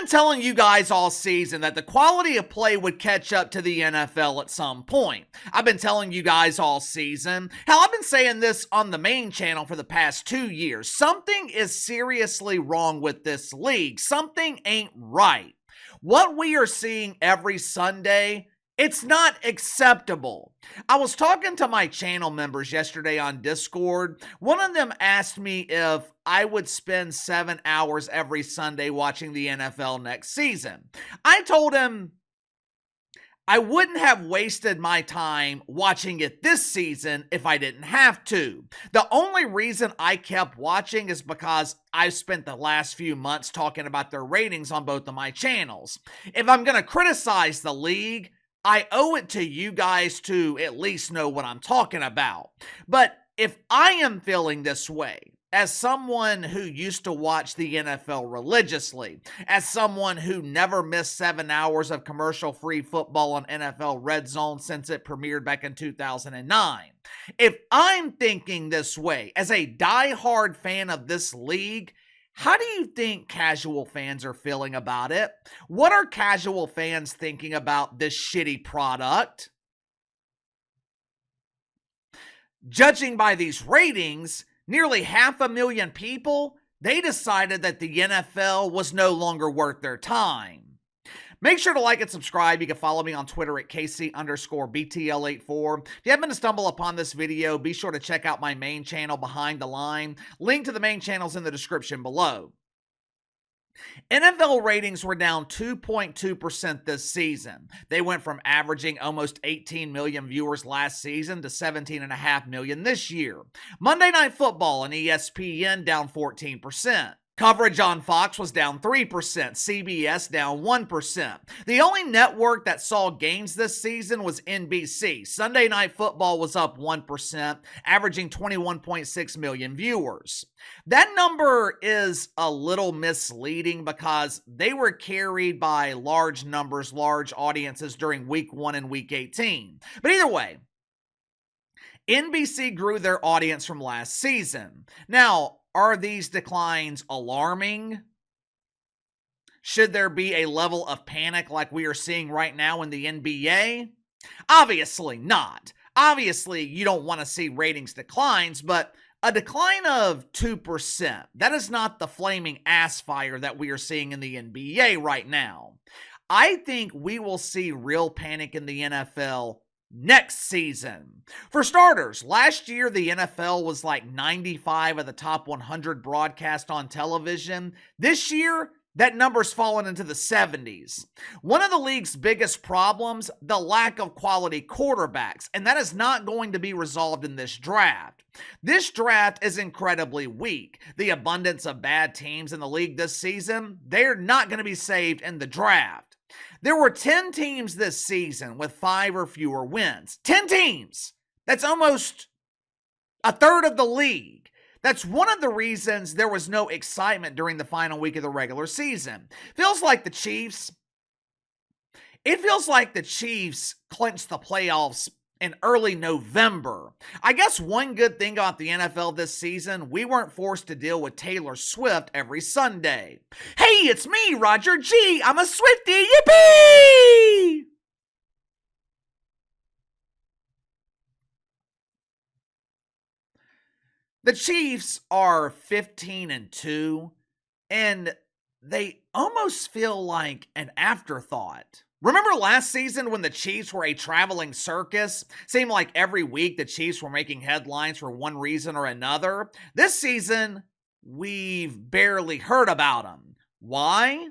been telling you guys all season that the quality of play would catch up to the NFL at some point. I've been telling you guys all season. Hell, I've been saying this on the main channel for the past 2 years. Something is seriously wrong with this league. Something ain't right. What we are seeing every Sunday, it's not acceptable. I was talking to my channel members yesterday on Discord. One of them asked me if I would spend 7 hours every Sunday watching the NFL next season. I told him I wouldn't have wasted my time watching it this season if I didn't have to. The only reason I kept watching is because I've spent the last few months talking about their ratings on both of my channels. If I'm going to criticize the league, I owe it to you guys to at least know what I'm talking about. But if I am feeling this way, as someone who used to watch the NFL religiously, as someone who never missed 7 hours of commercial-free football on NFL Red Zone since it premiered back in 2009, if I'm thinking this way, as a die-hard fan of this league, how do you think casual fans are feeling about it? What are casual fans thinking about this shitty product? Judging by these ratings, nearly 500,000 people, they decided that the NFL was no longer worth their time. Make sure to like and subscribe. You can follow me on Twitter at KC_BTL84. If you happen to stumble upon this video, be sure to check out my main channel, Behind the Line. Link to the main channel's in the description below. NFL ratings were down 2.2% this season. They went from averaging almost 18 million viewers last season to 17.5 million this year. Monday Night Football on ESPN down 14%. Coverage on Fox was down 3%, CBS down 1%. The only network that saw gains this season was NBC. Sunday Night Football was up 1%, averaging 21.6 million viewers. That number is a little misleading because they were carried by large numbers, large audiences during Week 1 and Week 18. But either way, NBC grew their audience from last season. Now, are these declines alarming? Should there be a level of panic like we are seeing right now in the NBA? Obviously not. Obviously, you don't want to see ratings declines, but a decline of 2%, that is not the flaming ass fire that we are seeing in the NBA right now. I think we will see real panic in the NFL next season. For starters, last year the NFL was like 95 of the top 100 broadcast on television. This year, that number's fallen into the 70s. One of the league's biggest problems, the lack of quality quarterbacks, and that is not going to be resolved in this draft. This draft is incredibly weak. The abundance of bad teams in the league this season, they're not going to be saved in the draft. There were 10 teams this season with 5 or fewer wins. 10 teams! That's almost a third of the league. That's one of the reasons there was no excitement during the final week of the regular season. It feels like the Chiefs clinched the playoffs in early November. I guess one good thing about the NFL this season, we weren't forced to deal with Taylor Swift every Sunday. Hey, it's me, Roger G. I'm a Swiftie. Yippee! The Chiefs are 15-2, and they almost feel like an afterthought. Remember last season when the Chiefs were a traveling circus? Seemed like every week the Chiefs were making headlines for one reason or another. This season, we've barely heard about them. Why?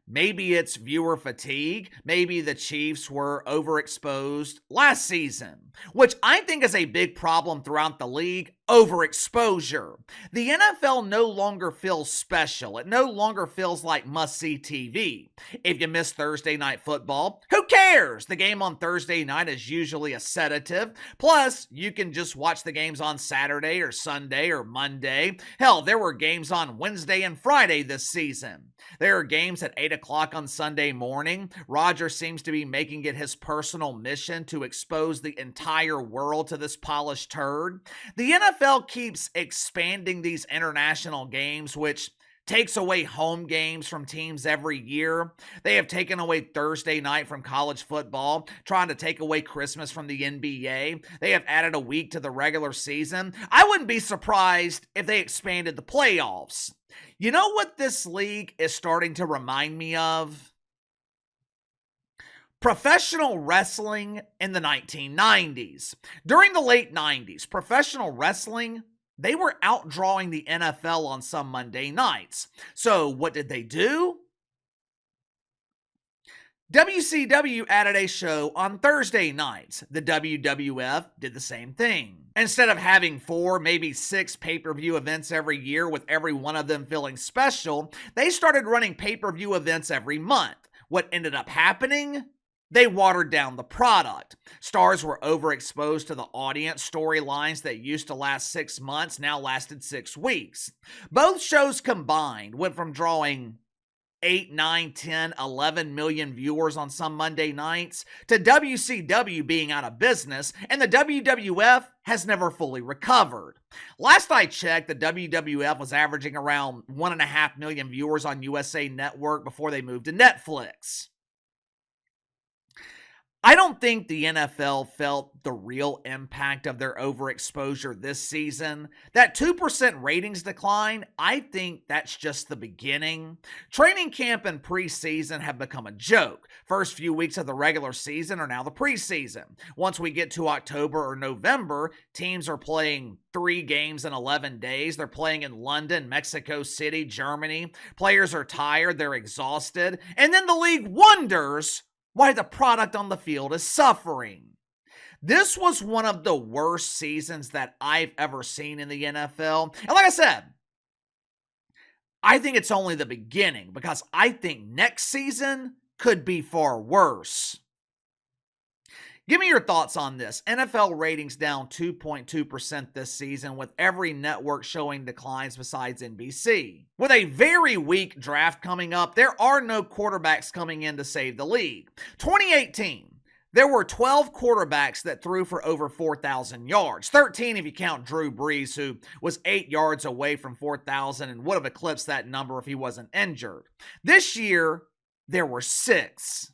Maybe it's viewer fatigue. Maybe the Chiefs were overexposed last season, which I think is a big problem throughout the league. Overexposure. The NFL no longer feels special. It no longer feels like must-see TV. If you miss Thursday Night Football, who cares? The game on Thursday night is usually a sedative. Plus, you can just watch the games on Saturday or Sunday or Monday. Hell, there were games on Wednesday and Friday this season. There are games at 8 o'clock on Sunday morning. Roger seems to be making it his personal mission to expose the entire world to this polished turd. The NFL keeps expanding these international games, which takes away home games from teams every year. They have taken away Thursday night from college football, trying to take away Christmas from the NBA. They have added a week to the regular season. I wouldn't be surprised if they expanded the playoffs. You know what this league is starting to remind me of? Professional wrestling in the 1990s. During the late 90s, professional wrestling, they were outdrawing the NFL on some Monday nights. So what did they do? WCW added a show on Thursday nights. The WWF did the same thing. Instead of having 4, maybe 6 pay-per-view events every year with every one of them feeling special, they started running pay-per-view events every month. What ended up happening? They watered down the product. Stars were overexposed to the audience. Storylines that used to last 6 months now lasted 6 weeks. Both shows combined went from drawing 8, 9, 10, 11 million viewers on some Monday nights to WCW being out of business, and the WWF has never fully recovered. Last I checked, the WWF was averaging around 1.5 million viewers on USA Network before they moved to Netflix. I don't think the NFL felt the real impact of their overexposure this season. That 2% ratings decline, I think that's just the beginning. Training camp and preseason have become a joke. First few weeks of the regular season are now the preseason. Once we get to October or November, teams are playing 3 games in 11 days. They're playing in London, Mexico City, Germany. Players are tired, they're exhausted, and then the league wonders why the product on the field is suffering. This was one of the worst seasons that I've ever seen in the NFL. And like I said, I think it's only the beginning because I think next season could be far worse. Give me your thoughts on this. NFL ratings down 2.2% this season, with every network showing declines besides NBC. With a very weak draft coming up, there are no quarterbacks coming in to save the league. 2018, there were 12 quarterbacks that threw for over 4,000 yards. 13 if you count Drew Brees, who was 8 yards away from 4,000 and would have eclipsed that number if he wasn't injured. This year, there were 6.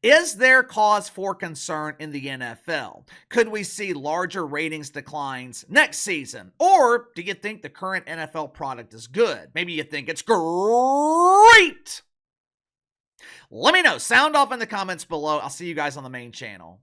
Is there cause for concern in the NFL? Could we see larger ratings declines next season? Or do you think the current NFL product is good? Maybe you think it's great. Let me know. Sound off in the comments below. I'll see you guys on the main channel.